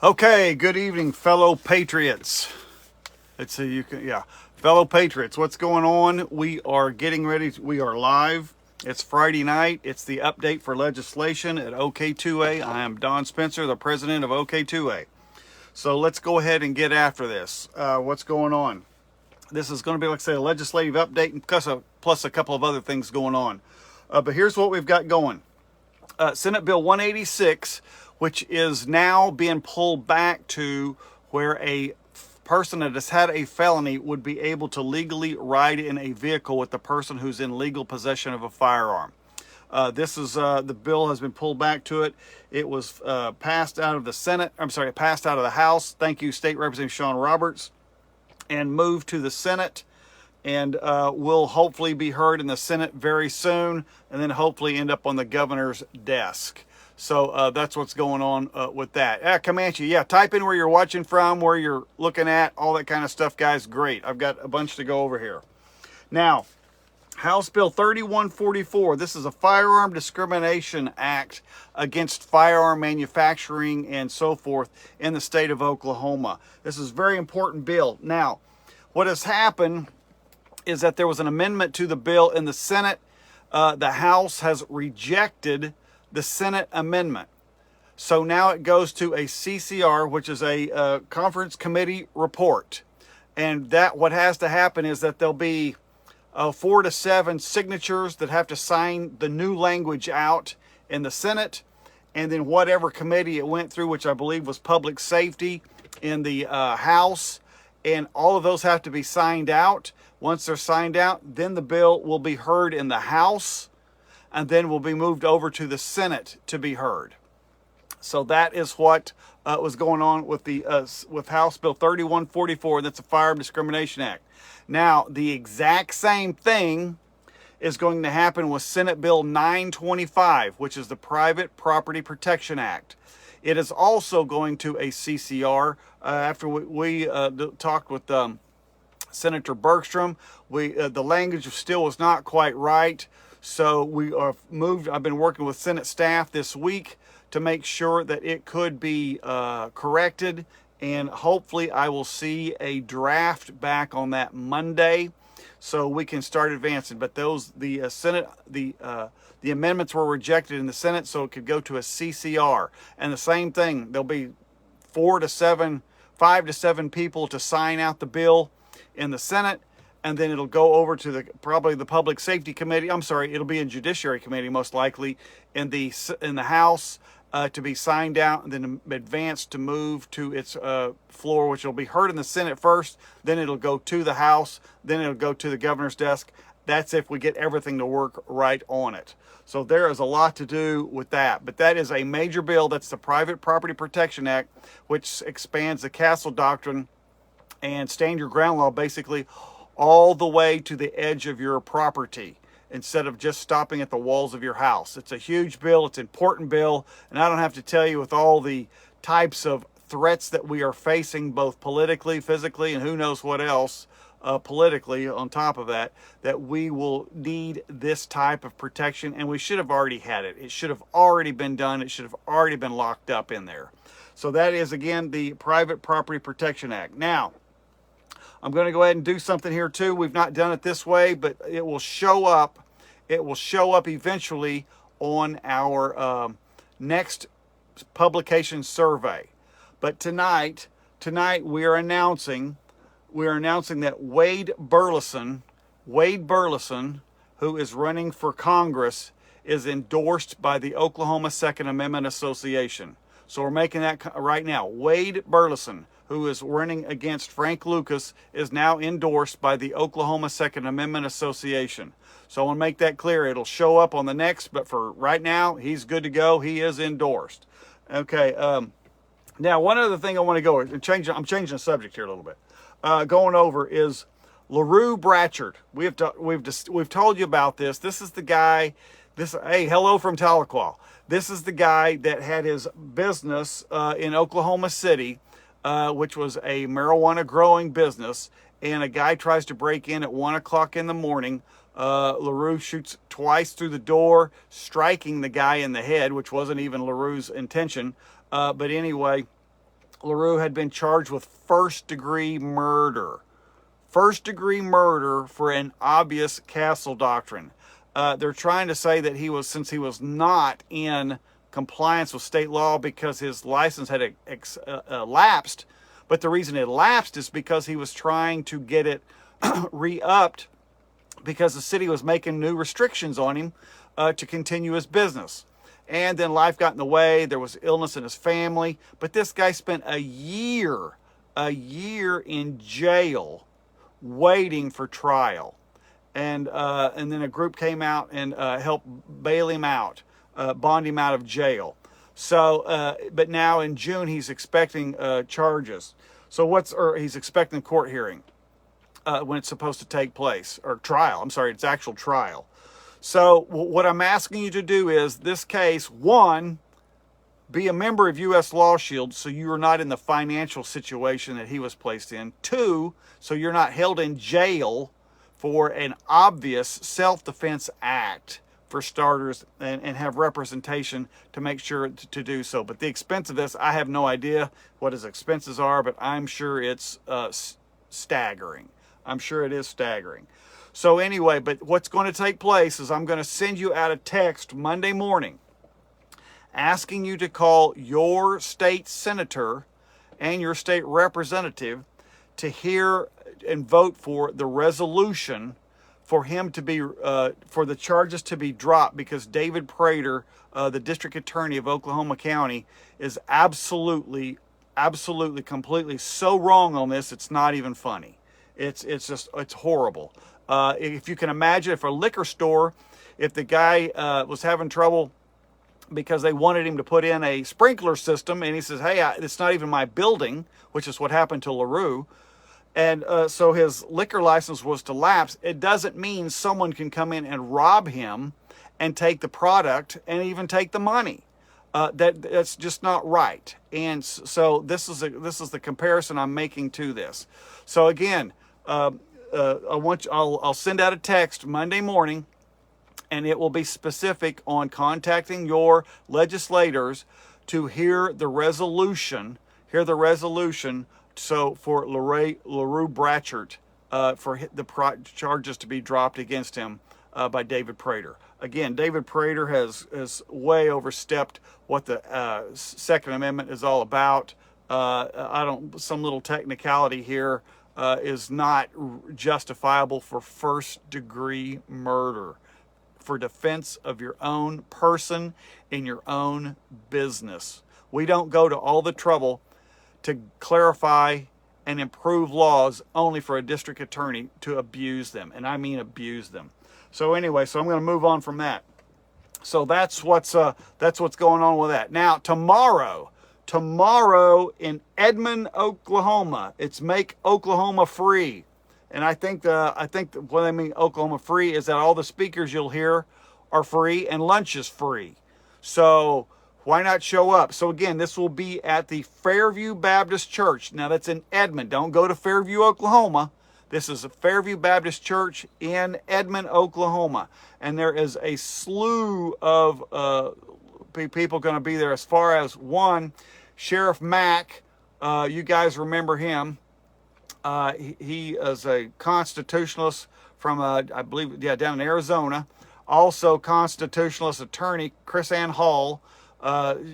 Okay, good evening, fellow patriots. Let's see, fellow patriots, what's going on? We are getting ready. We are live. It's Friday night. It's the update for legislation at OK2A. I am Don Spencer, the president of OK2A. So let's go ahead and get after this. What's going on? This is going to be, like I say, a legislative update and plus a couple of other things going on. But here's what we've got going. Senate Bill 186, which is now being pulled back to where a person that has had a felony would be able to legally ride in a vehicle with the person who's in legal possession of a firearm. This is the bill has been pulled back to it. It was passed out of the Senate. Passed out of the House. Thank you, State Representative Sean Roberts, and moved to the Senate, and will hopefully be heard in the Senate very soon, and then hopefully end up on the governor's desk. So that's what's going on with that. Comanche, type in where you're watching from, where you're looking at, all that kind of stuff, guys. Great. I've got a bunch to go over here. Now, House Bill 3144, this is a Firearm Discrimination Act against firearm manufacturing and so forth in the state of Oklahoma. This is a very important bill. Now, what has happened is that there was an amendment to the bill in the Senate. The House has rejected the Senate amendment. So now it goes to a CCR, which is a conference committee report. And that what has to happen is that there'll be 4 to 7 signatures that have to sign the new language out in the Senate. And then whatever committee it went through, which I believe was public safety in the House. And all of those have to be signed out. Once they're signed out, then the bill will be heard in the House, and then will be moved over to the Senate to be heard. So that is what was going on with the with House Bill 3144. That's a Firearm Discrimination Act. Now, the exact same thing is going to happen with Senate Bill 925, which is the Private Property Protection Act. It is also going to a CCR. After we talked with Senator Bergstrom, the language still was not quite right. So we are moved. I've been working with Senate staff this week to make sure that it could be corrected, and hopefully I will see a draft back on that Monday, so we can start advancing. But the Senate, the amendments were rejected in the Senate, so it could go to a CCR. And the same thing, there'll be 5 to 7 people to sign out the bill in the Senate, and then it'll go over to probably the Public Safety Committee. It'll be in Judiciary Committee most likely in the House to be signed out, and then advanced to move to its floor, which will be heard in the Senate first. Then it'll go to the House. Then it'll go to the governor's desk. That's if we get everything to work right on it. So there is a lot to do with that. But that is a major bill. That's the Private Property Protection Act, which expands the Castle Doctrine and stand your ground law basically all the way to the edge of your property, instead of just stopping at the walls of your house. It's a huge bill. It's an important bill. And I don't have to tell you, with all the types of threats that we are facing, both politically, physically, and who knows what else, politically on top of that, that we will need this type of protection. And we should have already had it. It should have already been done. It should have already been locked up in there. So that is, again, the Private Property Protection Act. Now, I'm going to go ahead and do something here too. We've not done it this way, but it will show up. It will show up eventually on our next publication survey. But tonight we are announcing that Wade Burleson, who is running for Congress, is endorsed by the Oklahoma Second Amendment Association. So we're making that right now. Wade Burleson, who is running against Frank Lucas, is now endorsed by the Oklahoma Second Amendment Association. So I want to make that clear. It'll show up on the next, but for right now, he's good to go. He is endorsed. Okay. Now, one other thing I want to go and change. I'm changing the subject here a little bit. Going over is LaRue Bratchard. We've told you about this. This is the guy. Hey, hello from Tahlequah. This is the guy that had his business in Oklahoma City, which was a marijuana growing business, and a guy tries to break in at 1 o'clock in the morning. LaRue shoots twice through the door, striking the guy in the head, which wasn't even LaRue's intention. But anyway, LaRue had been charged with first-degree murder. First-degree murder for an obvious castle doctrine. They're trying to say that since he was not in compliance with state law because his license had lapsed, but the reason it lapsed is because he was trying to get it re-upped because the city was making new restrictions on him to continue his business. And then life got in the way. There was illness in his family. But this guy spent a year in jail waiting for trial. And then a group came out and helped bail him out, bond him out of jail. So, but now in June, he's expecting charges. So he's expecting court hearing when it's supposed to take place, or trial. I'm sorry, it's actual trial. So what I'm asking you to do is this case, one, be a member of U.S. Law Shield so you are not in the financial situation that he was placed in. Two, so you're not held in jail for an obvious self-defense act, for starters, and have representation to make sure to do so. But the expense of this, I have no idea what his expenses are, but I'm sure it's staggering. I'm sure it is staggering. So anyway, but what's going to take place is I'm going to send you out a text Monday morning asking you to call your state senator and your state representative to hear and vote for the resolution for him to be, for the charges to be dropped, because David Prater, the district attorney of Oklahoma County, is absolutely, completely so wrong on this, it's not even funny. It's horrible. If you can imagine, if a liquor store, if the guy was having trouble because they wanted him to put in a sprinkler system, and he says, hey, it's not even my building, which is what happened to LaRue, and so his liquor license was to lapse, it doesn't mean someone can come in and rob him and take the product and even take the money. That's just not right. And so this is the comparison I'm making to this. So again, I'll send out a text Monday morning, and it will be specific on contacting your legislators to hear the resolution. So for LaRue Bratchert, for the charges to be dropped against him by David Prater. Again, David Prater has way overstepped what the Second Amendment is all about. Some little technicality here is not justifiable for first-degree murder, for defense of your own person in your own business. We don't go to all the trouble to clarify and improve laws only for a district attorney to abuse them, and I mean abuse them. So anyway, so I'm going to move on from that. So that's what's going on with that. Now tomorrow in Edmond, Oklahoma, it's Make Oklahoma Free. And I think what I mean Oklahoma Free is that all the speakers you'll hear are free and lunch is free. So why not show up? So again, this will be at the Fairview Baptist Church. Now that's in Edmond. Don't go to Fairview, Oklahoma. This is a Fairview Baptist Church in Edmond, Oklahoma. And there is a slew of people going to be there, as far as one, Sheriff Mack. You guys remember him. He is a constitutionalist from, I believe, down in Arizona. Also, constitutionalist attorney Chris Ann Hall.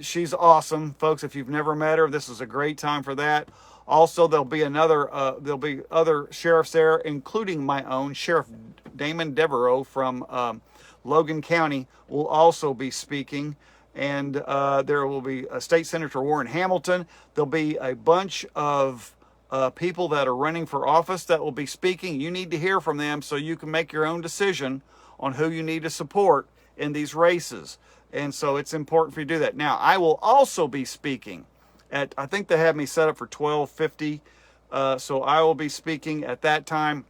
She's awesome, folks. If you've never met her, this is a great time for that. Also, there'll be other sheriffs there, including my own Sheriff Damon Devereaux from Logan County will also be speaking. And there will be State Senator Warren Hamilton. There'll be a bunch of people that are running for office that will be speaking. You need to hear from them so you can make your own decision on who you need to support in these races. And so it's important for you to do that. Now, I will also be speaking at, I think they have me set up for 12:50. So I will be speaking at that time.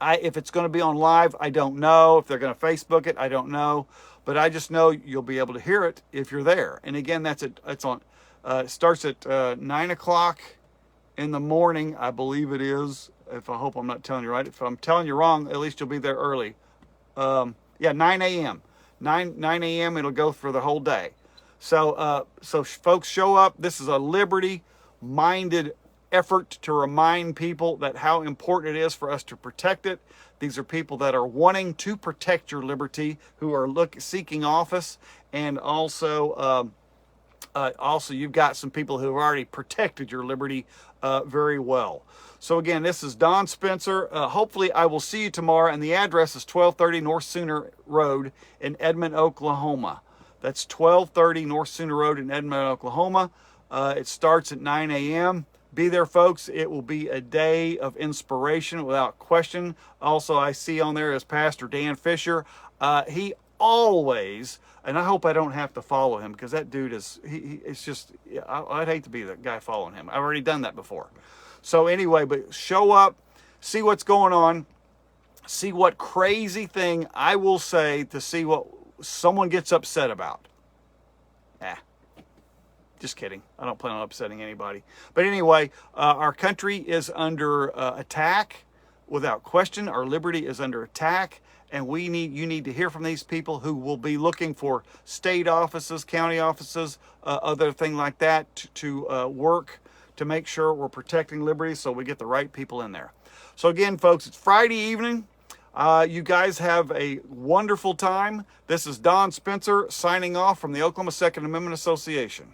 If it's going to be on live, I don't know. If they're going to Facebook it, I don't know. But I just know you'll be able to hear it if you're there. And again, it starts at 9 o'clock in the morning, I believe it is. I hope I'm not telling you right. If I'm telling you wrong, at least you'll be there early. 9 a.m. 9 a.m. It'll go for the whole day. So folks, show up. This is a liberty minded effort to remind people that how important it is for us to protect it. These are people that are wanting to protect your liberty, who are seeking office, and also you've got some people who have already protected your liberty very well. So again, this is Don Spencer. Hopefully I will see you tomorrow, and the address is 1230 North Sooner Road in Edmond, Oklahoma. That's 1230 North Sooner Road in Edmond, Oklahoma. It starts at 9 a.m. Be there, folks. It will be a day of inspiration without question. Also, I see on there is Pastor Dan Fisher. He always, and I hope I don't have to follow him, because that dude is, it's just, I'd hate to be the guy following him. I've already done that before. So anyway, but show up, see what's going on, see what crazy thing I will say to see what someone gets upset about. Just kidding. I don't plan on upsetting anybody. But anyway, our country is under attack without question. Our liberty is under attack. And you need to hear from these people who will be looking for state offices, county offices, other thing like that to work to make sure we're protecting liberty, so we get the right people in there. So again, folks, it's Friday evening. You guys have a wonderful time. This is Don Spencer signing off from the Oklahoma Second Amendment Association.